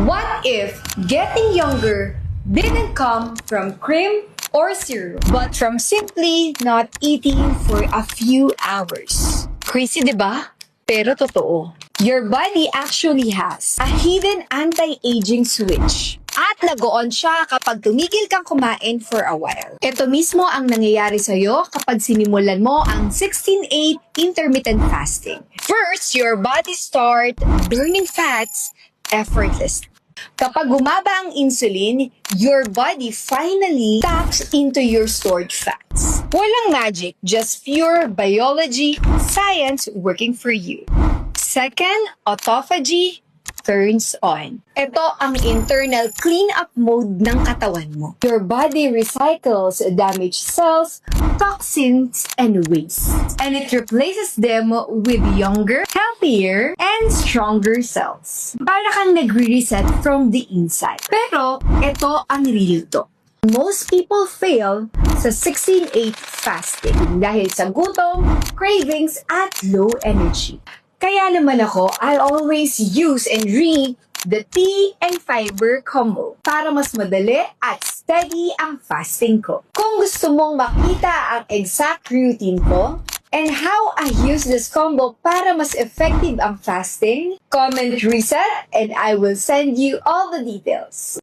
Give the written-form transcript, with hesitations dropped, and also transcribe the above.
What if getting younger didn't come from cream or syrup, but from simply not eating for a few hours? Crazy, di ba? Pero totoo. Your body actually has a hidden anti-aging switch. At nag-on siya kapag tumigil kang kumain for a while. Ito mismo ang nangyayari sa'yo kapag sinimulan mo ang 16-8 intermittent fasting. First, your body start burning fats effortlessly. Kapag bumaba ang insulin, your body finally taps into your stored fats. Walang magic, just pure biology, science working for you. Second, autophagy turns on. Ito ang internal cleanup mode ng katawan mo. Your body recycles damaged cells, toxins, and waste. And it replaces them with younger, healthier, and stronger cells. Para kang nagre-reset from the inside. Pero, ito ang real talk. Most people fail sa 16-8 fasting dahil sa gutom, cravings, at low energy. Kaya naman ako, I always use and drink the tea and fiber combo para mas madali at steady ang fasting ko. Kung gusto mong makita ang exact routine ko and how I use this combo para mas effective ang fasting, comment reset and I will send you all the details.